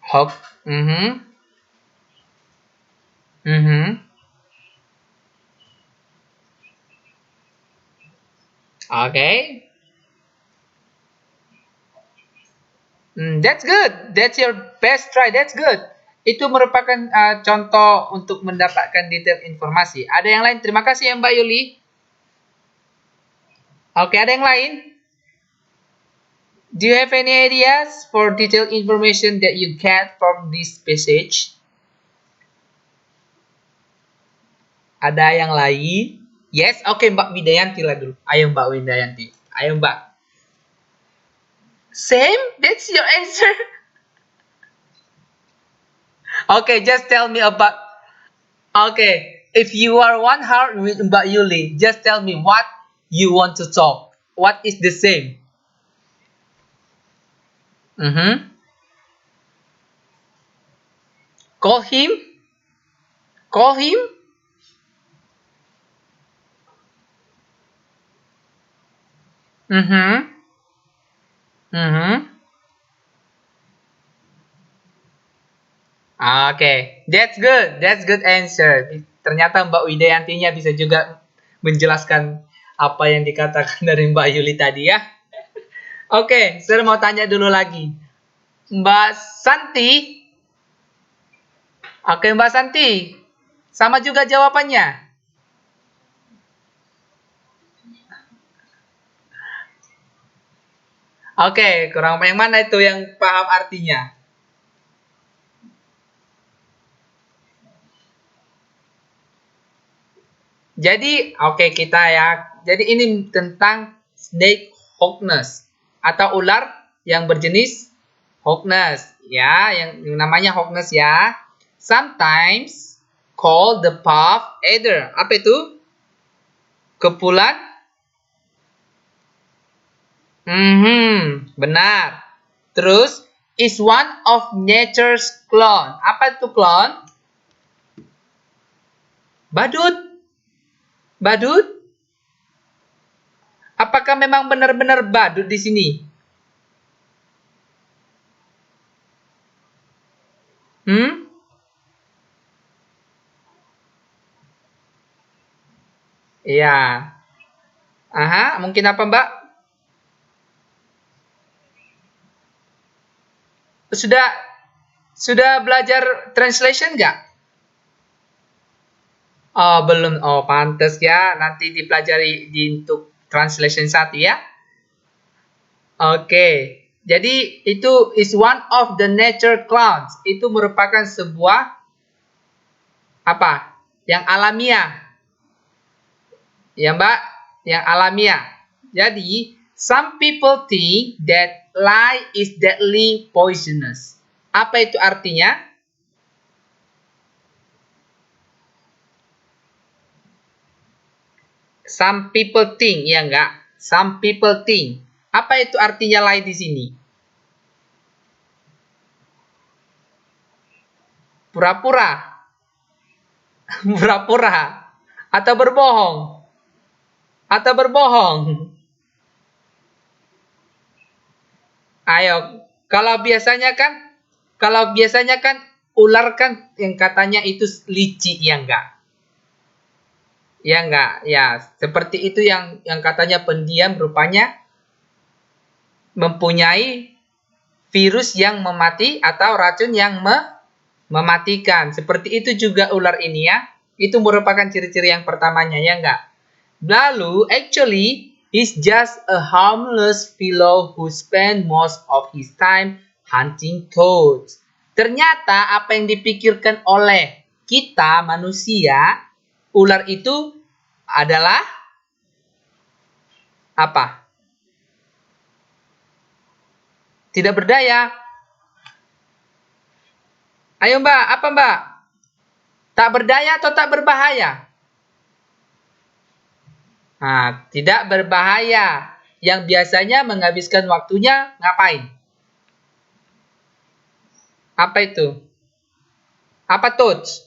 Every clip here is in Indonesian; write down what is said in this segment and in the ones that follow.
Hok. Mhm. Mhm. Okay. That's good. That's your best try. That's good. Itu merupakan contoh untuk mendapatkan detail informasi. Ada yang lain? Terima kasih ya Mbak Yuli. Oke, ada yang lain? Do you have any ideas for detailed information that you get from this passage? Ada yang lain? Yes, oke Mbak Widayanti lah dulu. Ayo Mbak Widayanti. Ayo Mbak. Same? That's your answer? Okay, just tell me about. Okay, if you are one heart with Mbak Yuli, just tell me what you want to talk. What is the same? Call him? Call him? Oke, that's good. That's good answer. Ternyata Mbak Widayantinya bisa juga menjelaskan apa yang dikatakan dari Mbak Yuli tadi ya. Oke, saya mau tanya dulu lagi. Mbak Santi. Oke, Mbak Santi. Sama juga jawabannya. Oke, kurang yang mana itu yang paham artinya? Jadi, oke kita ya. Jadi ini tentang snake hogness atau ular yang berjenis hogness ya, yang namanya hogness ya. Sometimes called the puff adder. Apa itu? Kepulan? Benar. Terus is one of nature's clone. Apa itu clone? Badut. Badut? Apakah memang benar-benar badut di sini? Iya. Aha, mungkin apa Mbak? Sudah belajar translation nggak? Oh, belum. Oh, pantas ya. Nanti dipelajari untuk translation 1 ya. Oke. Jadi itu is one of the nature clouds. Itu merupakan sebuah apa? Yang alamiah. Ya, Mbak, yang alamiah. Jadi, some people think that lye is deadly poisonous. Apa itu artinya? Some people think, ya enggak? Some people think. Apa itu artinya lye di sini? Pura-pura. Pura-pura. Atau berbohong. Atau berbohong. Ayo, kalau biasanya kan ular kan yang katanya itu licik ya enggak? Ya enggak, ya seperti itu yang katanya pendiam rupanya mempunyai virus yang memati atau racun yang mematikan. Seperti itu juga ular ini ya. Itu merupakan ciri-ciri yang pertamanya ya enggak? Lalu actually he's just a harmless fellow who spend most of his time hunting toads. Ternyata apa yang dipikirkan oleh kita manusia, ular itu adalah apa? Tidak berdaya. Ayo Mbak, apa Mbak? Tak berdaya atau tak berbahaya? Nah, tidak berbahaya. Yang biasanya menghabiskan waktunya ngapain? Apa itu? Apa toads?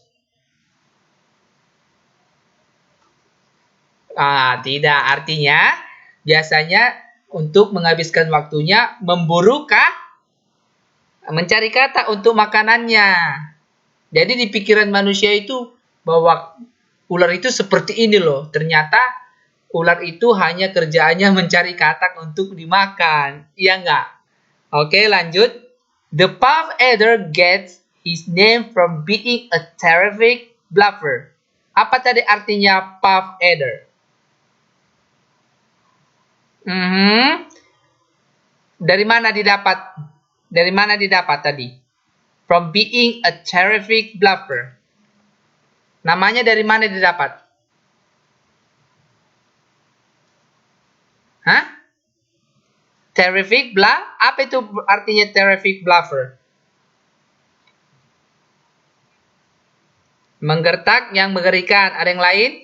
Tidak. Artinya, biasanya untuk menghabiskan waktunya memburu Mencari kata untuk makanannya. Jadi di pikiran manusia itu bahwa ular itu seperti ini loh. Ternyata ular itu hanya kerjaannya mencari katak untuk dimakan. Iya nggak? Oke, lanjut. The puff adder gets his name from being a terrific bluffer. Apa tadi artinya puff adder? Dari mana didapat? Dari mana didapat tadi? From being a terrific bluffer. Namanya dari mana didapat? Hah? Terrific blah? Apa itu artinya terrific bluffer? Menggertak yang mengerikan. Ada yang lain?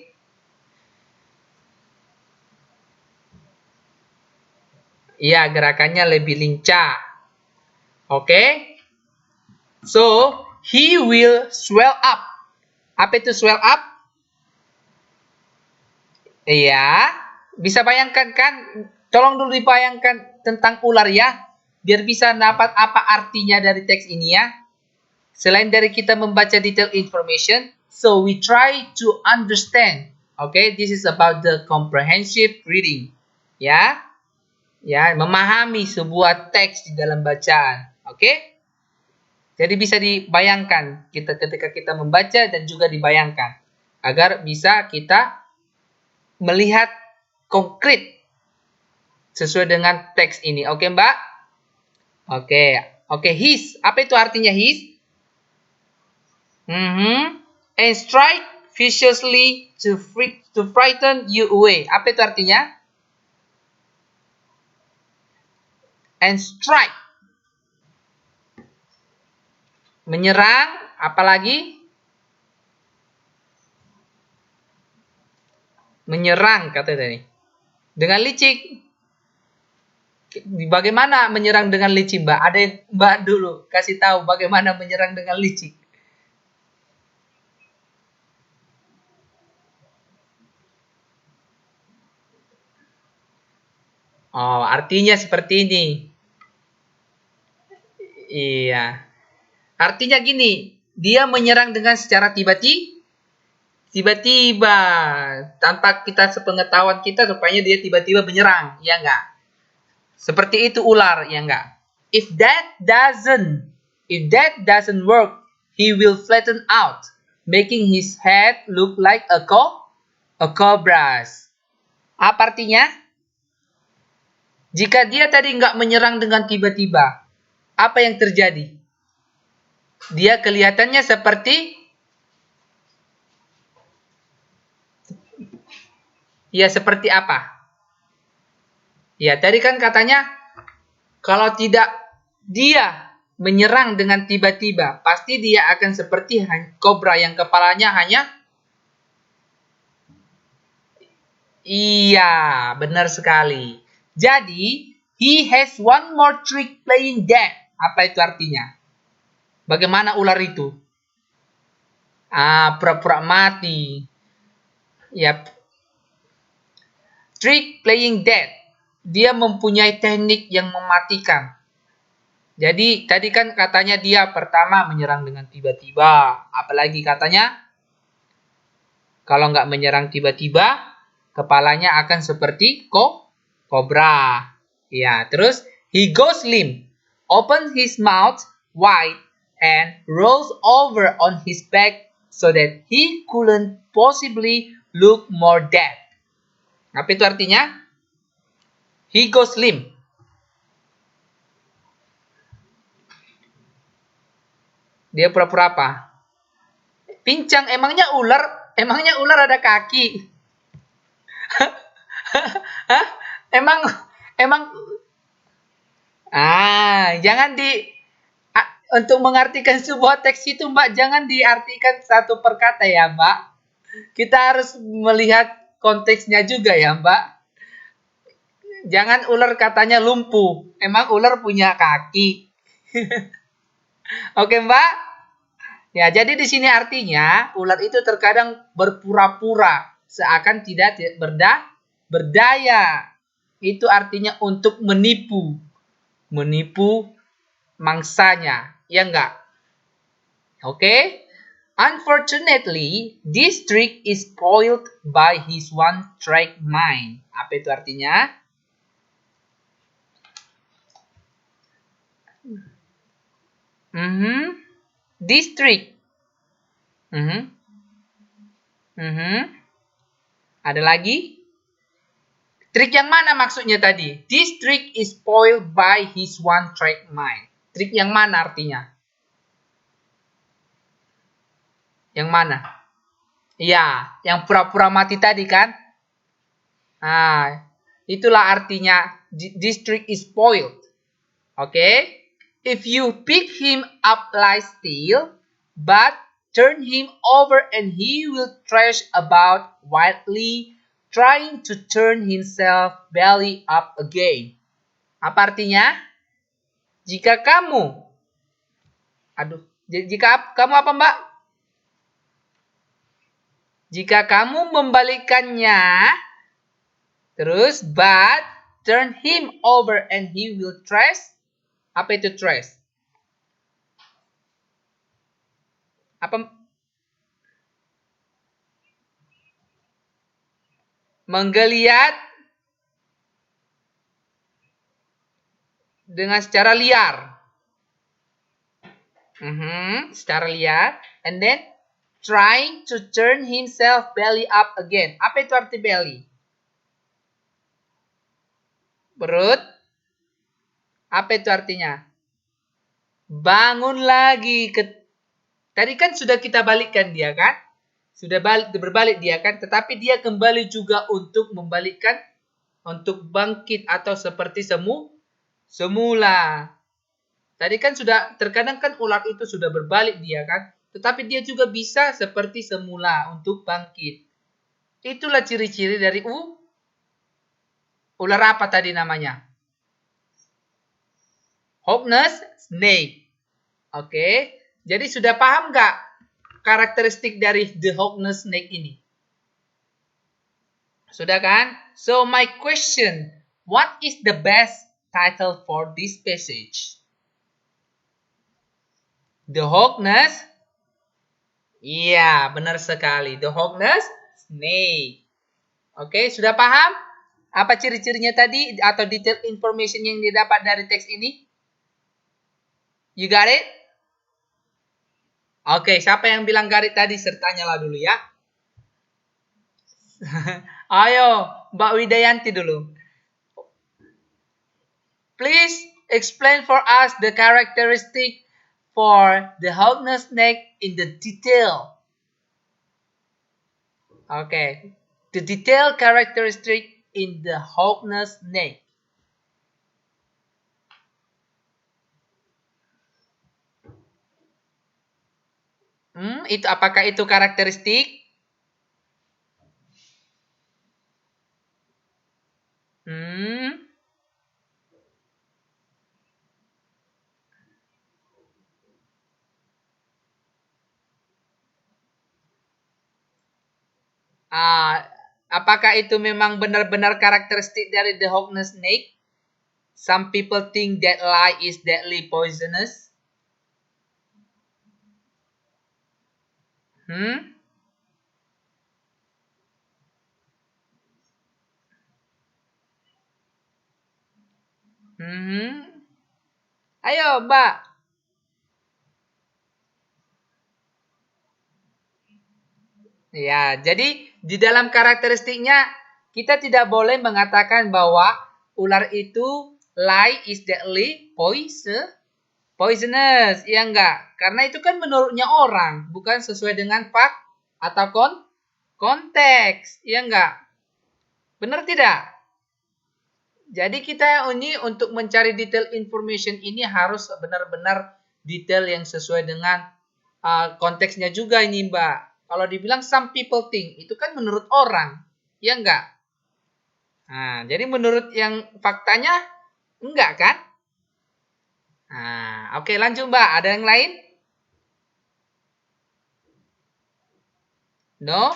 Iya, gerakannya lebih lincah. Oke? So, he will swell up. Apa itu swell up? Iya, bisa bayangkan kan? Tolong dulu dibayangkan tentang ular ya, biar bisa dapat apa artinya dari teks ini ya. Selain dari kita membaca detail information, so we try to understand. Okay, this is about the comprehensive reading. Ya, ya, memahami sebuah teks di dalam bacaan. Oke? Jadi bisa dibayangkan kita ketika kita membaca dan juga dibayangkan agar bisa kita melihat konkret sesuai dengan teks ini. Oke, Mbak? Oke, his. Apa itu artinya his? And strike viciously to frighten you away. Apa itu artinya? And strike. Menyerang, apalagi? Menyerang kata tadi. Dengan licik. Bagaimana menyerang dengan licik, Mbak? Ada yang Mbak dulu kasih tahu bagaimana menyerang dengan licik. Oh, artinya seperti ini. Iya. Artinya gini, dia menyerang dengan secara tiba-tiba tanpa kita sepengetahuan kita rupanya dia tiba-tiba menyerang, ya enggak? Seperti itu ular, ya enggak? If that doesn't work, he will flatten out, making his head look like a cobra's. Apa artinya? Jika dia tadi enggak menyerang dengan tiba-tiba, apa yang terjadi? Dia kelihatannya seperti seperti apa? Ya, tadi kan katanya kalau tidak dia menyerang dengan tiba-tiba, pasti dia akan seperti kobra yang kepalanya hanya Iya, benar sekali. Jadi, he has one more trick playing dead. Apa itu artinya? Bagaimana ular itu? Pura-pura mati. Yap. Trick playing dead. Dia mempunyai teknik yang mematikan. Jadi, tadi kan katanya dia pertama menyerang dengan tiba-tiba. Apalagi katanya, kalau nggak menyerang tiba-tiba, kepalanya akan seperti kobra. Ya, terus, he goes limp, opens his mouth wide, and rolls over on his back so that he couldn't possibly look more dead. Apa itu artinya? He goes limp. Dia pura-pura apa? Pincang. Emangnya ular ada kaki? Hah? Emang jangan untuk mengartikan sebuah teks itu, Mbak, jangan diartikan satu per kata ya, Mbak. Kita harus melihat konteksnya juga ya, Mbak. Jangan ular katanya lumpuh. Emang ular punya kaki. Oke, Mbak? Ya, jadi di sini artinya ular itu terkadang berpura-pura seakan tidak berdaya. Itu artinya untuk menipu mangsanya, ya enggak? Oke? Unfortunately, this trick is spoiled by his one-track mind. Apa itu artinya? This trick. Ada lagi? Trik yang mana maksudnya tadi? This trick is spoiled by his one-track mind. Trik yang mana artinya? Yang mana? Iya, yang pura-pura mati tadi kan? Nah, itulah artinya this trick is spoiled. Oke? If you pick him up lie still, but turn him over and he will thrash about wildly, trying to turn himself belly up again. Apa artinya? Jika kamu, jika kamu apa mbak? Jika kamu membalikkannya, terus but turn him over and he will thrash. Apa itu thrash? Apa? Menggeliat dengan secara liar. Secara liar. And then trying to turn himself belly up again. Apa itu arti belly? Perut. Apa itu artinya? Bangun lagi. Tadi kan sudah kita balikkan dia kan? Sudah berbalik dia kan? Tetapi dia kembali juga untuk membalikkan, untuk bangkit atau seperti semula. Tadi kan sudah, terkadang kan ular itu sudah berbalik dia kan? Tetapi dia juga bisa seperti semula untuk bangkit. Itulah ciri-ciri dari ular apa tadi namanya? Hogness snake. Oke, jadi sudah paham nggak karakteristik dari the Hogness snake ini? Sudah kan? So my question, what is the best title for this passage? The Hogness? Iya, benar sekali. The Hogness snake. Oke, sudah paham? Apa ciri-cirinya tadi atau detail information yang didapat dari teks ini? You got it? Oke, siapa yang bilang got it tadi? Sertanya lah dulu ya. Ayo, Mbak Widayanti dulu. Please explain for us the characteristic for the Hogness snake in the detail. Okay, the detailed characteristic in the Hogness snake. Itu apakah itu karakteristik? Apakah itu memang benar-benar karakteristik dari the Hogness snake? Some people think that lie is deadly poisonous. Ayo, Mbak. Ya, jadi di dalam karakteristiknya kita tidak boleh mengatakan bahwa ular itu lie is deadly poisonous, ya enggak? Karena itu kan menurutnya orang, bukan sesuai dengan fact atau konteks, ya enggak? Benar tidak? Jadi kita ini untuk mencari detail information ini harus benar-benar detail yang sesuai dengan konteksnya juga ini Mbak. Kalau dibilang some people think, itu kan menurut orang, ya enggak? Nah, jadi menurut yang faktanya enggak kan? Nah, oke lanjut Mbak. Ada yang lain? No?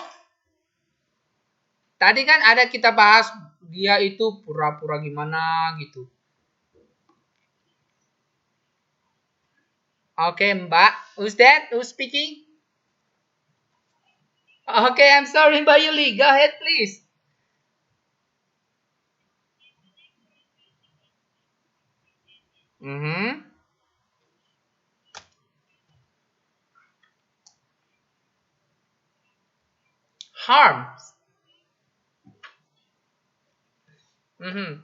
Tadi kan ada kita bahas dia itu pura-pura gimana gitu. Okay, Mbak. Who's that? Who's speaking? Okay, I'm sorry, Mbak Yuli. Go ahead, please. Mm-hmm. Harms. Mm-hmm.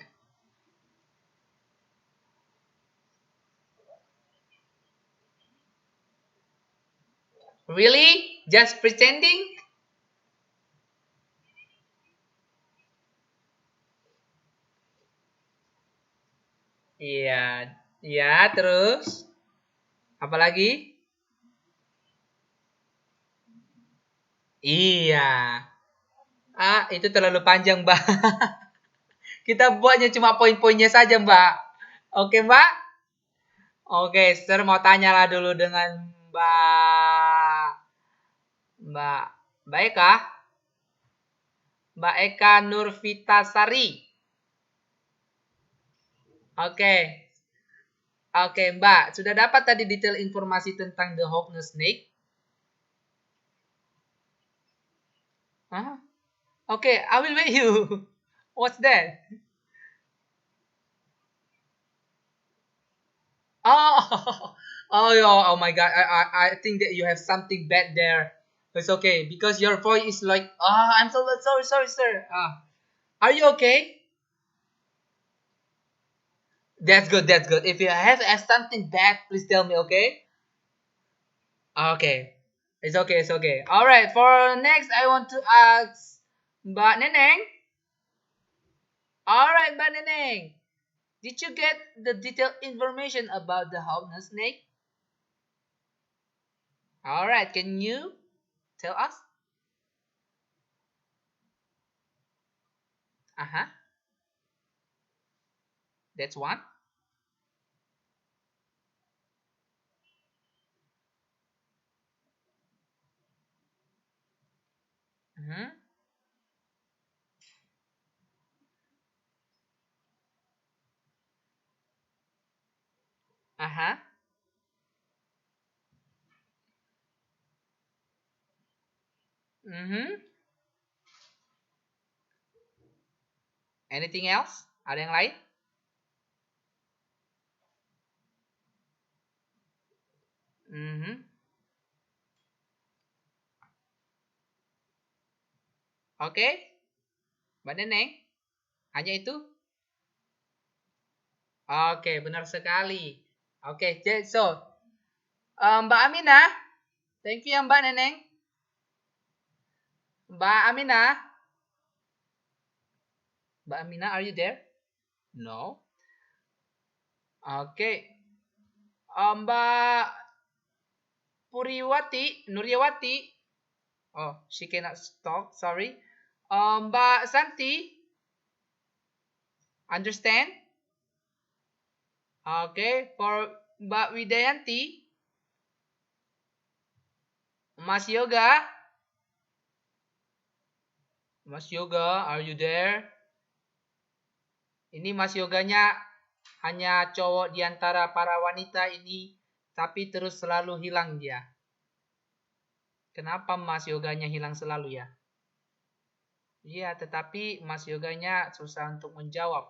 Really? Just pretending? Iya. Iya, terus? Apalagi? Iya. Ah, itu terlalu panjang, Mbak. Kita buatnya cuma poin-poinnya saja, Mbak. Oke, Mbak? Oke, Sir mau tanyalah dulu dengan Mbak Mbak Mbak Eka, Mbak Eka Nurvitasari. Oke, oke Mbak, sudah dapat tadi detail informasi tentang the Hogness snake? Hah? Oke, I will wait you. What's that? Oh, oh, oh my God! I think that you have something bad there. It's okay because your voice is like, I'm so sorry, sorry, sir. Are you okay? That's good. That's good. If you have something bad, please tell me. Okay. Okay. It's okay. It's okay. All right. For next, I want to ask Mbak Neneng. All right, Mbak Neneng. Did you get the detailed information about the homeless snake? All right. Can you tell us? Uh huh. That's one. Mm-hmm. Uh huh. Mm-hmm. Anything else? Ada yang lain? Mm-hmm. Oke. Okay. Mbak Neneng. Hanya itu? Oke, okay, benar sekali. Oke, okay, so Mbak Aminah, thank you ya Mbak Neneng. Mbak Aminah, Mbak Aminah, are you there? No. Oke, okay. Mbak Puriwati, Nuryawati. Oh, she cannot talk. Sorry. Mbak Santi, understand? Oke, okay. For Mbak Widayanti, Mas Yoga, Mas Yoga, are you there? Ini Mas Yoganya hanya cowok di antara para wanita ini, tapi terus selalu hilang dia. Kenapa Mas Yoganya hilang selalu ya? Iya, tetapi Mas Yoganya susah untuk menjawab.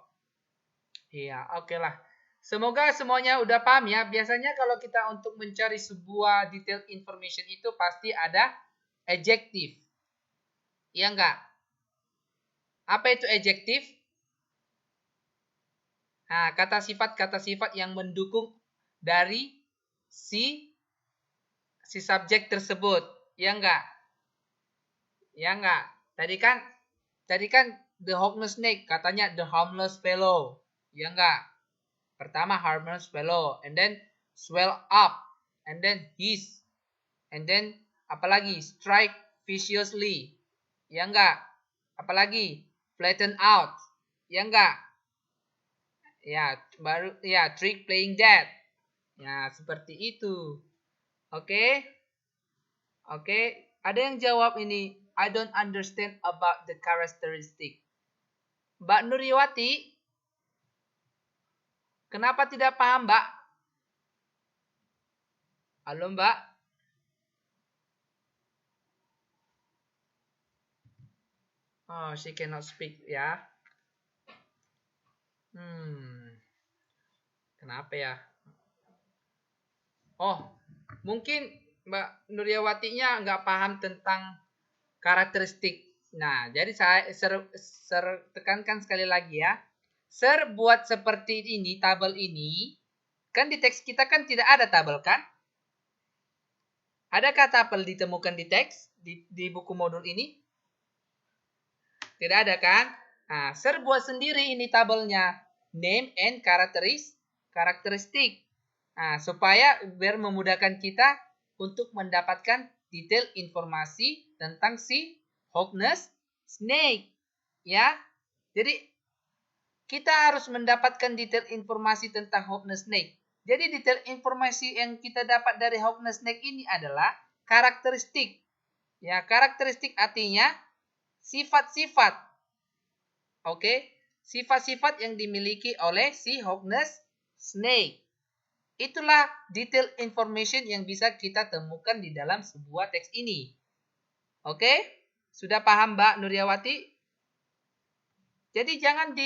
Iya, oke lah. Semoga semuanya udah paham ya. Biasanya kalau kita untuk mencari sebuah detailed information itu pasti ada adjective. Iya enggak? Apa itu adjective? Nah, kata sifat yang mendukung dari si subjek tersebut. Ya enggak? Ya enggak? Tadi kan the homeless snake katanya the harmless fellow. Ya enggak? Pertama harmless fellow and then swell up and then hiss and then apalagi strike viciously. Ya enggak? Apalagi flatten out. Ya enggak? Ya, baru ya trick playing dead. Ya, seperti itu. Oke? Oke, ada yang jawab ini. I don't understand about the characteristic. Mbak Nuriwati, kenapa tidak paham, Mbak? Halo Mbak. Oh, she cannot speak ya. Kenapa ya? Oh, mungkin Mbak Nuryawatinya nggak paham tentang karakteristik. Nah, jadi saya tekankan sekali lagi ya. Sir buat seperti ini, tabel ini. Kan di teks kita kan tidak ada tabel kan? Adakah tabel ditemukan di teks, di buku modul ini? Tidak ada kan? Nah, Sir buat sendiri ini tabelnya. Name and karakteristik. Nah, supaya biar memudahkan kita untuk mendapatkan detail informasi tentang si Hogness Snake. Ya. Jadi, kita harus mendapatkan detail informasi tentang Hogness Snake. Jadi, detail informasi yang kita dapat dari Hogness Snake ini adalah karakteristik. Ya, karakteristik artinya sifat-sifat. Oke, sifat-sifat yang dimiliki oleh si Hogness Snake. Itulah detail information yang bisa kita temukan di dalam sebuah teks ini. Oke, sudah paham Mbak Nuryawati? Jadi jangan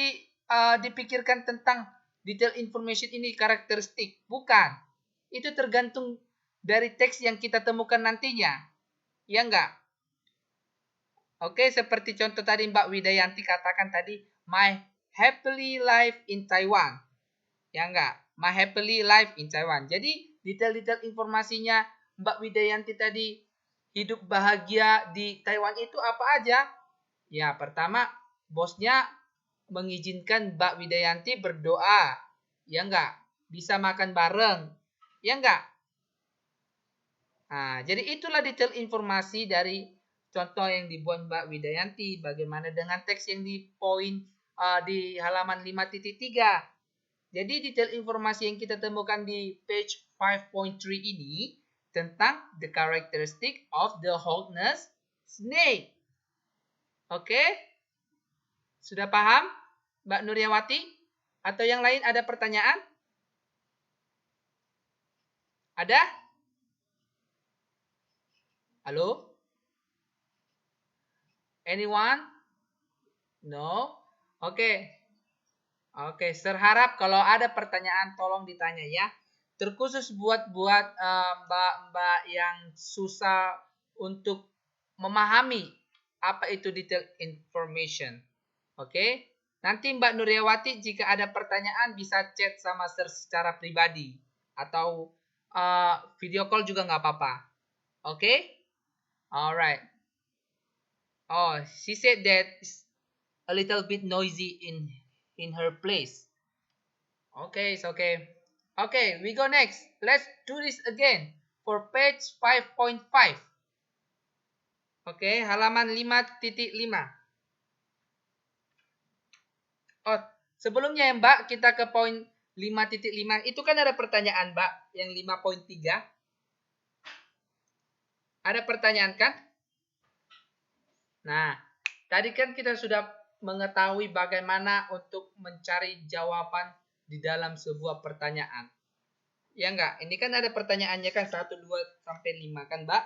dipikirkan tentang detail information ini karakteristik. Bukan. Itu tergantung dari teks yang kita temukan nantinya. Ya enggak? Oke, seperti contoh tadi Mbak Widayanti katakan tadi, my happily life in Taiwan. Ya enggak? My happily life in Taiwan. Jadi, detail-detail informasinya Mbak Widayanti tadi, hidup bahagia di Taiwan itu apa aja? Ya, pertama, bosnya mengizinkan Mbak Widayanti berdoa. Ya enggak? Bisa makan bareng. Ya enggak? Nah, jadi itulah detail informasi dari contoh yang dibuat Mbak Widayanti. Bagaimana dengan teks yang di di halaman 5.3. Jadi detail informasi yang kita temukan di page 5.3 ini tentang the characteristic of the Hogness Snake. Oke? Sudah paham Mbak Nuryawati? Atau yang lain ada pertanyaan? Ada? Halo? Anyone? No? Oke. Oke, serharap kalau ada pertanyaan tolong ditanya ya. Terkhusus buat mbak-mbak yang susah untuk memahami apa itu detail information. Oke? Nanti Mbak Nuryawati jika ada pertanyaan bisa chat sama Sir secara pribadi atau video call juga nggak apa-apa. Oke? Alright. Oh, she said that it's a little bit noisy in her place. Okay, it's okay. Okay, we go next. Let's do this again for page 5.5. Oke, halaman 5.5. Oh, sebelumnya ya Mbak, kita ke poin 5.5. Itu kan ada pertanyaan Mbak, yang 5.3. Ada pertanyaan kan? Nah, tadi kan kita sudah mengetahui bagaimana untuk mencari jawaban di dalam sebuah pertanyaan. Ya enggak? Ini kan ada pertanyaannya kan 1, 2, sampai 5 kan Mbak?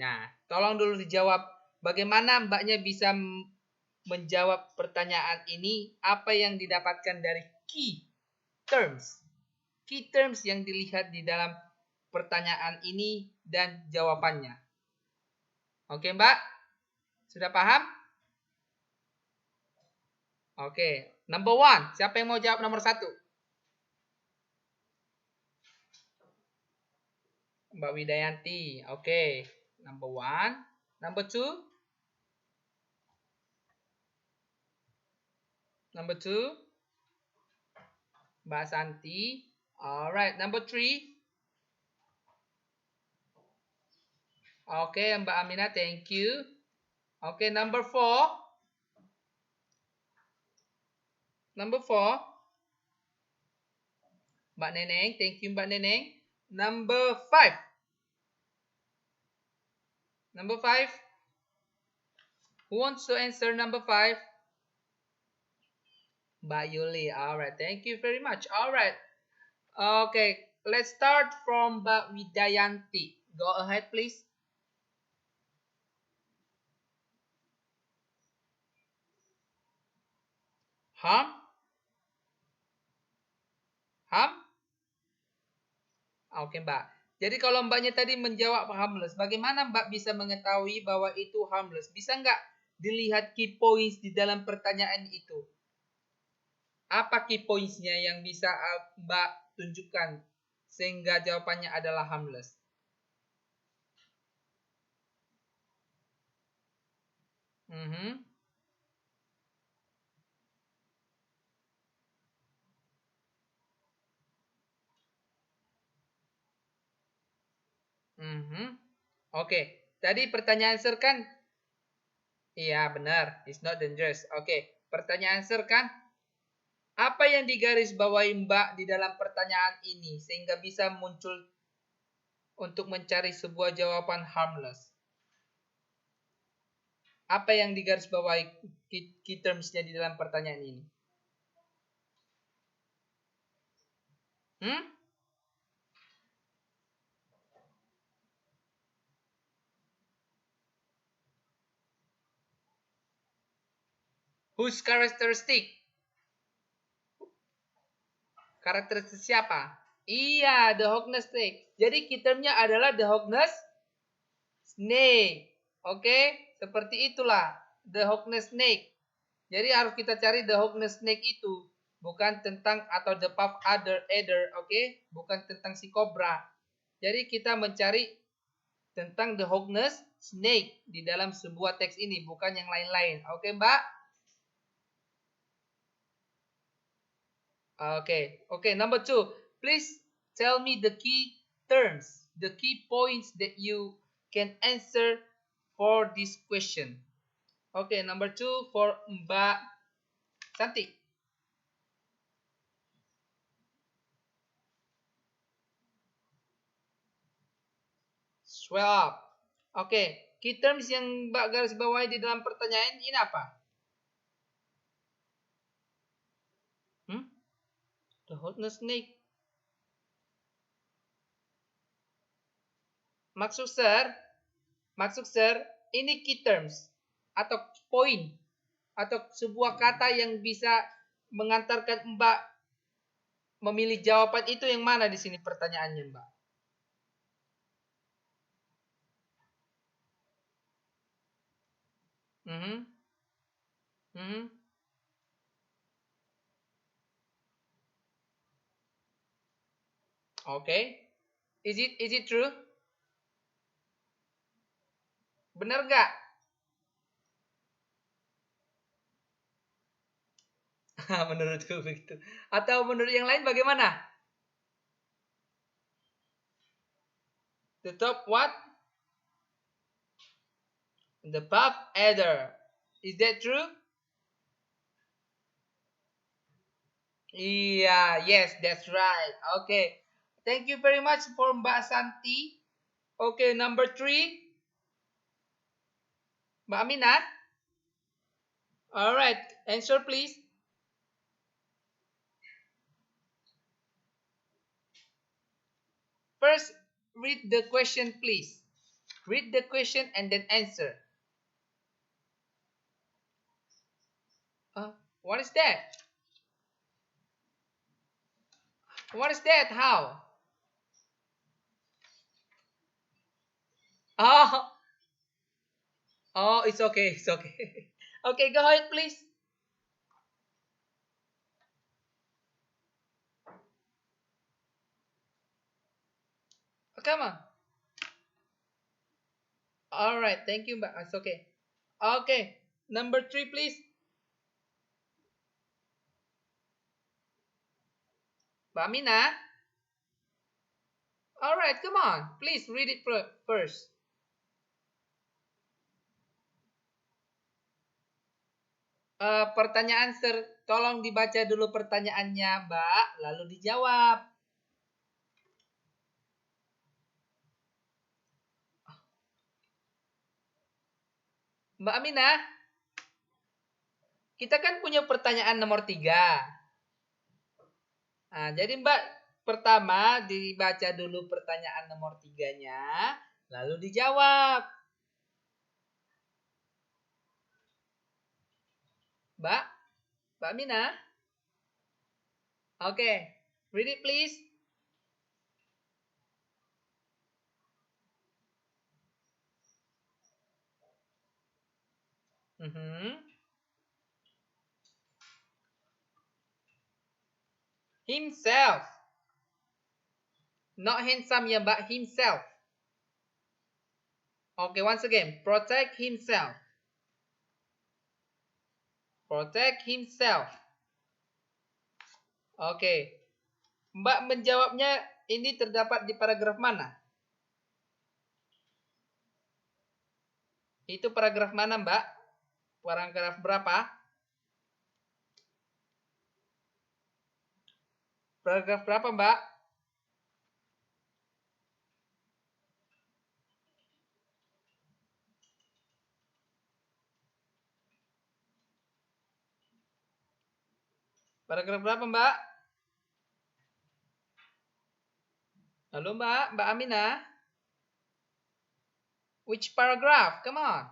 Nah, tolong dulu dijawab. Bagaimana Mbaknya bisa menjawab pertanyaan ini? Apa yang didapatkan dari key terms? Key terms yang dilihat di dalam pertanyaan ini dan jawabannya. Oke Mbak? Sudah paham? Oke, number 1. Siapa yang mau jawab nomor 1? Mbak Widayanti. Oke, number 1. Number 2? Number 2? Mbak Santi. Alright, number 3? Oke, Mbak Amina, thank you. Oke, number 4? Number 4? Mbak Neneng, thank you Mbak Neneng. Number 5? Number 5? Who wants to answer number 5? Mbak Yuli. Alright, thank you very much. Alright. Okay. let's start from Mbak Widayanti. Go ahead, please. Ham? Oke, Mbak. Jadi kalau Mbaknya tadi menjawab harmless, bagaimana Mbak bisa mengetahui bahwa itu harmless? Bisa nggak dilihat key points di dalam pertanyaan itu? Apa key points-nya yang bisa Mbak tunjukkan sehingga jawabannya adalah harmless? Oke, tadi pertanyaan answer kan? Iya, benar. It's not dangerous. Oke, pertanyaan answer kan? Apa yang digarisbawahi Mbak di dalam pertanyaan ini sehingga bisa muncul untuk mencari sebuah jawaban harmless? Apa yang digarisbawahi key terms-nya di dalam pertanyaan ini? Whose characteristic? Karakteristik siapa? Iya, the Hogness snake. Jadi key term-nya adalah the Hogness snake. Oke, seperti itulah the Hogness snake. Jadi harus kita cari the Hogness snake itu, bukan tentang atau the puff adder, oke? Bukan tentang si kobra. Jadi kita mencari tentang the Hogness snake di dalam sebuah teks ini, bukan yang lain-lain. Oke, Mbak? Okay. Number 2, please tell me the key terms, the key points that you can answer for this question. Okay, number 2 for Mbak Santi. Swell up. Okay, key terms yang Mbak garis bawahi di dalam pertanyaan ini apa? The Hogness snake. Maksud sir, ini key terms atau poin atau sebuah kata yang bisa mengantarkan Mbak memilih jawaban itu yang mana di sini pertanyaannya, Mbak? Okay. Is it true? Benar nggak? Menurutku begitu. Atau menurut yang lain bagaimana? The top what? The puff adder. Is that true? Iya, yes, that's right. Okay. Thank you very much for Mbak Santi. Okay, number 3. Mbak Aminah. Alright, answer please. First, read the question please. Read the question and then answer. What is that? What is that? How? Oh, it's okay. It's okay. Okay, go ahead, please. Come on. All right. Thank you, Mbak. It's okay. Okay. Number 3, please. Mbak Mina. All right. Come on. Please read it first. Pertanyaan sir, tolong dibaca dulu pertanyaannya, Mbak, lalu dijawab. Mbak Aminah, kita kan punya pertanyaan nomor 3. Nah, jadi Mbak pertama dibaca dulu pertanyaan nomor 3-nya, lalu dijawab. Mbak Mina? Oke, read it please. Himself. Not handsome ya Mbak, himself. Okay, once again, protect himself. Protect himself. Oke. Mbak menjawabnya ini terdapat di paragraf mana? Itu paragraf mana, Mbak? Paragraf berapa? Paragraf berapa, Mbak? Paragraf berapa, Mbak? Halo, Mbak Aminah. Which paragraph? Come on.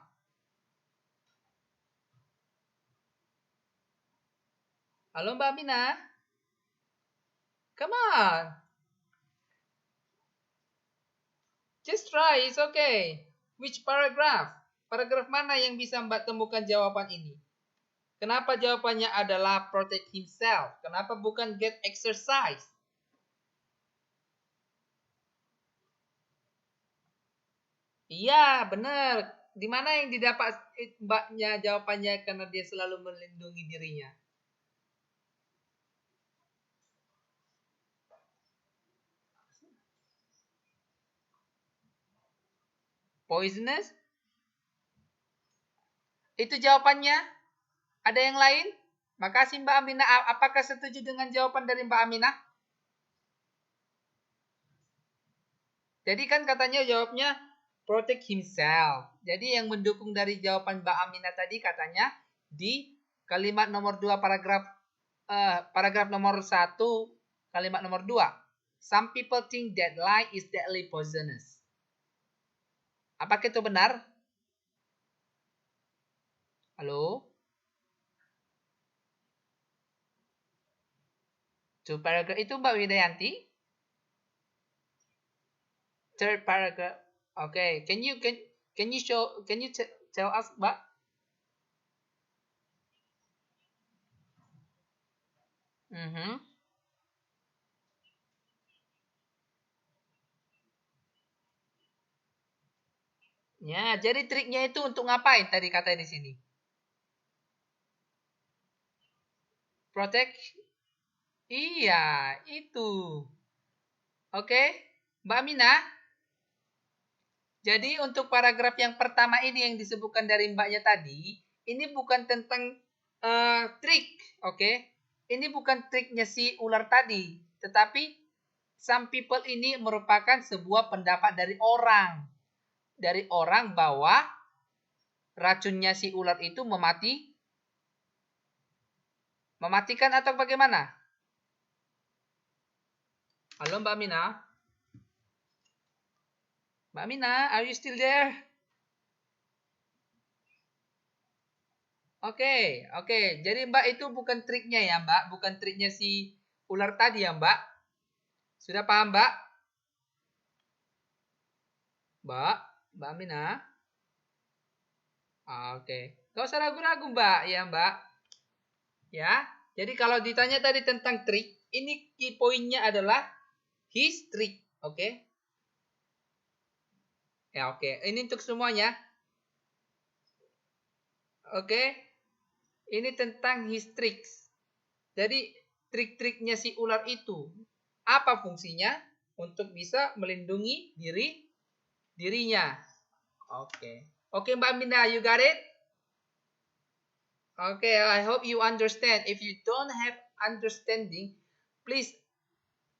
Halo, Mbak Aminah. Come on. Just try, it's okay. Which paragraph? Paragraf mana yang bisa Mbak temukan jawaban ini? Kenapa jawabannya adalah protect himself? Kenapa bukan get exercise? Iya, benar. Di mana yang didapat Mbaknya jawabannya karena dia selalu melindungi dirinya? Poisonous? Itu jawabannya? Ada yang lain? Makasih Mbak Aminah. Apakah setuju dengan jawaban dari Mbak Aminah? Jadi kan katanya jawabnya protect himself. Jadi yang mendukung dari jawaban Mbak Aminah tadi katanya di kalimat nomor 2 paragraf nomor 1 kalimat nomor 2. Some people think that lie is deadly poisonous. Apakah itu benar? Halo? Two paragraph itu Mbak Widayanti? Third paragraph. Okay, can you tell us, Mbak? Ya, jadi triknya itu untuk ngapain tadi kata di sini? Protect. Iya, itu. Oke, Mbak Mina. Jadi untuk paragraf yang pertama ini yang disebutkan dari Mbaknya tadi, ini bukan tentang trik, oke? Ini bukan triknya si ular tadi, tetapi some people ini merupakan sebuah pendapat dari orang. Dari orang bahwa racunnya si ular itu mematikan atau bagaimana? Halo Mbak Mina? Mbak Mina, are you still there? Oke. Jadi Mbak itu bukan triknya ya Mbak, bukan triknya si ular tadi ya Mbak. Sudah paham Mbak? Mbak Mina? Oke. Gak usah ragu-ragu Mbak ya Mbak. Ya. Jadi kalau ditanya tadi tentang trik, ini key poinnya adalah his trick. Oke. Ya oke. Ini untuk semuanya. Oke. Ini tentang his tricks. Jadi trik-triknya si ular itu apa fungsinya? Untuk bisa melindungi dirinya. Oke Mbak Mina, you got it? Okay, I hope you understand. If you don't have understanding, please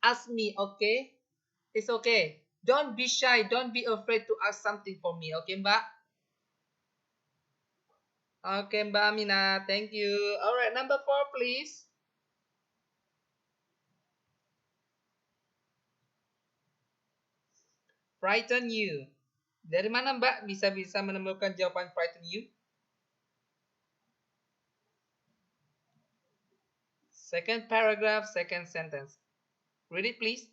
ask me, okay? It's okay. Don't be shy. Don't be afraid to ask something for me, okay, Mbak? Okay, Mbak Amina. Thank you. Alright, number 4, please. Frighten you. Dari mana Mbak bisa menemukan jawaban frighten you? Second paragraph, second sentence. Read it please.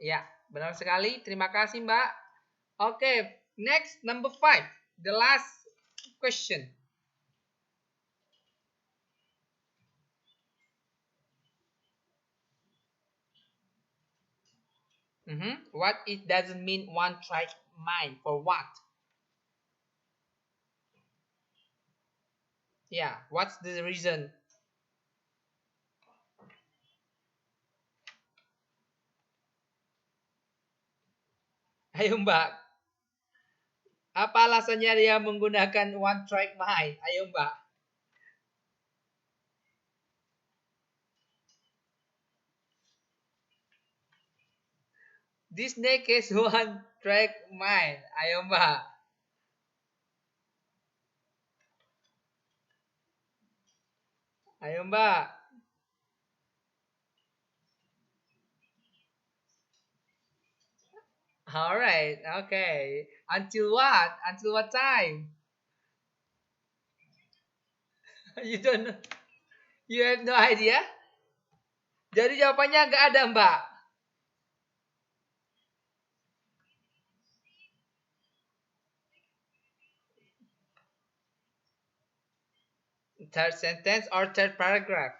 Ya, benar sekali. Terima kasih Mbak. Okay, next number 5. The last question. What it doesn't mean one track mind for what? Yeah, what's the reason? Ayo Mbak, apa alasannya dia menggunakan one track mind? Ayo Mbak. This neck is one track mind. Ayo Mbak. Ayo Mbak. Alright, okay. Until what? Until what time? You don't know. You have no idea? Jadi jawabannya nggak ada Mbak. Third sentence or third paragraph?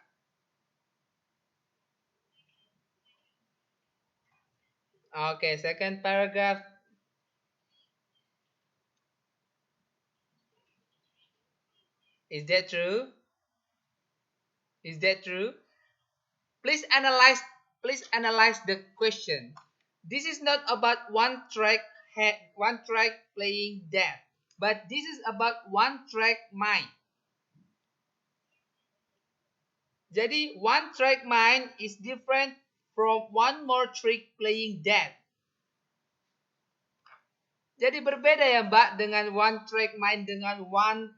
Okay, second paragraph. Is that true? Is that true? Please analyze. Please analyze the question. This is not about one track playing dead, but this is about one track mind. Jadi one track mind is different from one more trick playing dead. Jadi berbeda ya Mbak dengan one track mind dengan one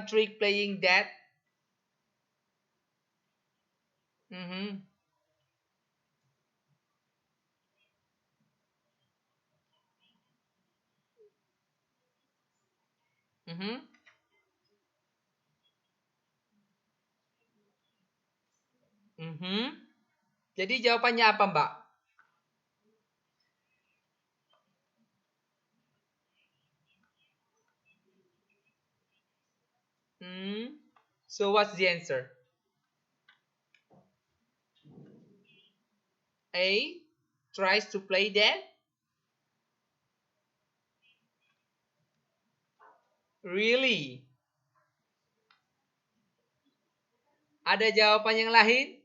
trick playing dead. Mhm. Mhm. Mhm. Jadi jawabannya apa Mbak? Hmm. So what's the answer? A. Tries to play dead. Really? Ada jawaban yang lain?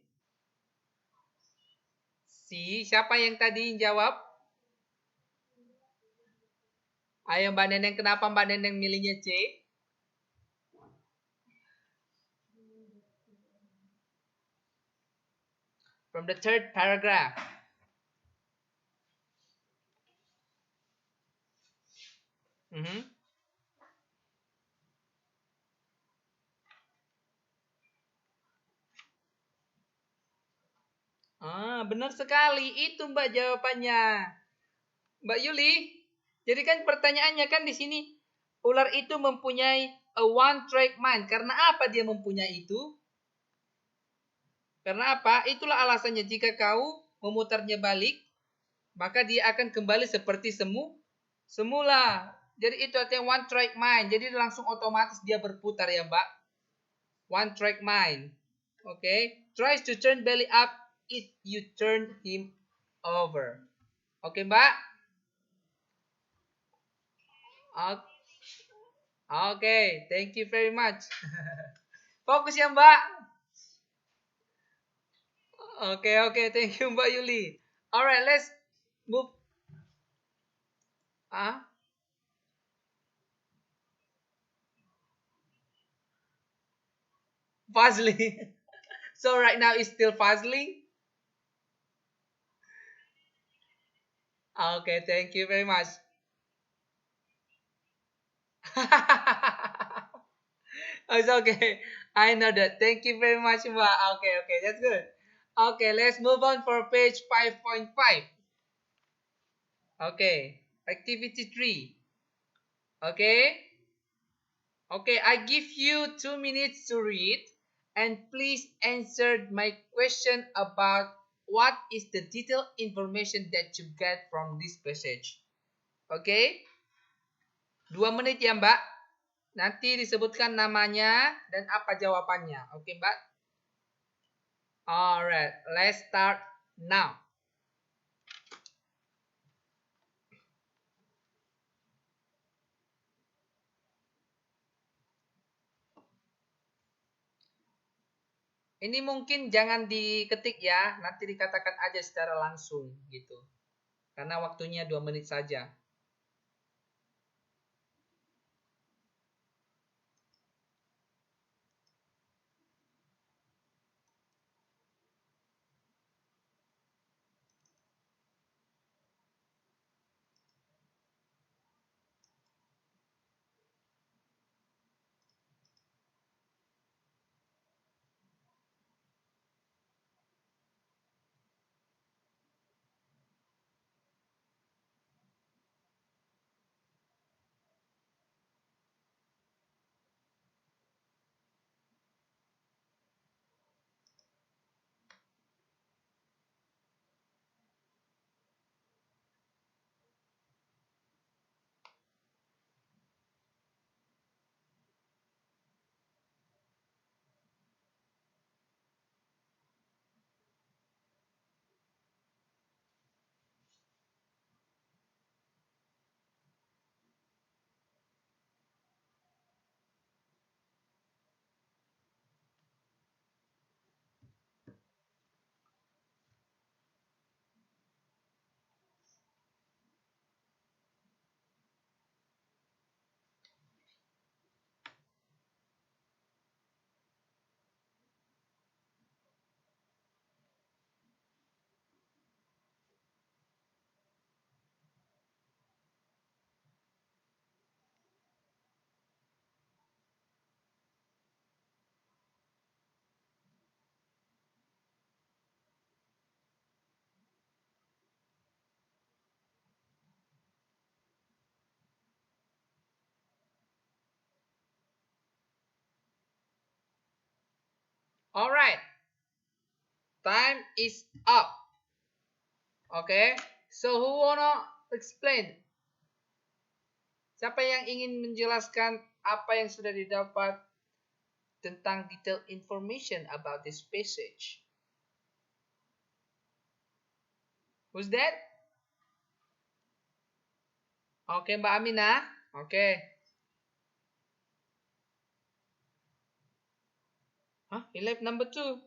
Siapa yang tadi jawab? Ayo Mbak Neneng, kenapa Mbak Neneng milihnya C? From the third paragraph. Mhm. Benar sekali. Itu Mbak jawabannya. Mbak Yuli, jadi kan pertanyaannya kan di sini ular itu mempunyai a one track mind. Karena apa dia mempunyai itu? Karena apa? Itulah alasannya jika kau memutarnya balik, maka dia akan kembali seperti semula. Jadi itu artinya one track mind. Jadi langsung otomatis dia berputar ya, Mbak. One track mind. Oke. Okay? Tries to turn belly up if you turn him over. Oke, okay, Mbak? Oke, okay, thank you very much. Fokus ya, Mbak. Oke, oke, thank you Mbak Yuli. Alright, let's move. Puzzling. So right now it's still puzzling. Okay, thank you very much. It's okay. I know that. Thank you very much, Mbak. Okay, okay, that's good. Okay, let's move on for page 5.5. Okay, activity 3. Okay, okay, I give you 2 minutes to read and please answer my question about what is the detailed information that you get from this passage. Okay, 2 menit ya Mbak. Nanti disebutkan namanya dan apa jawabannya. Oke Mbak? Alright, let's start now. Ini mungkin jangan diketik ya, nanti dikatakan aja secara langsung gitu. Karena waktunya 2 menit saja. Alright, time is up. Okay, so who wanna explain? Siapa yang ingin menjelaskan apa yang sudah didapat tentang detailed information about this passage? Who's that? Oke, Mbak Aminah. Oke. Hah? Elif number 2.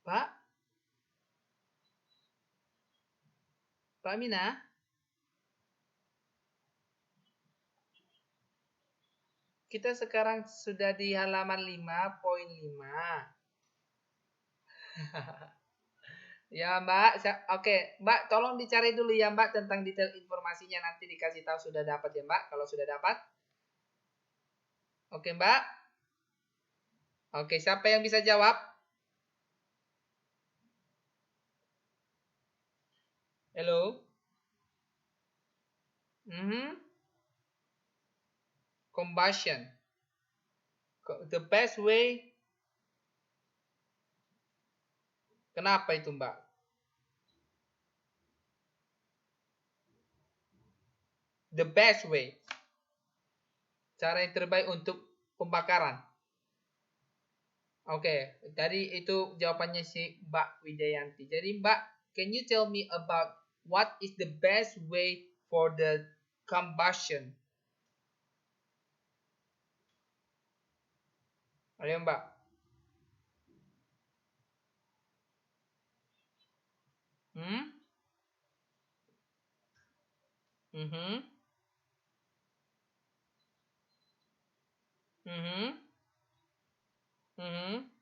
Pak? Pak Aminah? Kita sekarang sudah di halaman 5.5. Ya Mbak, oke Mbak tolong dicari dulu ya Mbak tentang detail informasinya, nanti dikasih tahu sudah dapat ya Mbak, kalau sudah dapat. Oke Mbak. Oke, siapa yang bisa jawab? Hello? Combustion. The best way. Kenapa itu Mbak? The best way. Cara yang terbaik untuk pembakaran. Oke, tadi itu jawabannya si Mbak Wijayanti. Jadi Mbak, can you tell me about what is the best way for the combustion? Ayo Mbak. Hmm? Mhm. Mhm. Mhm.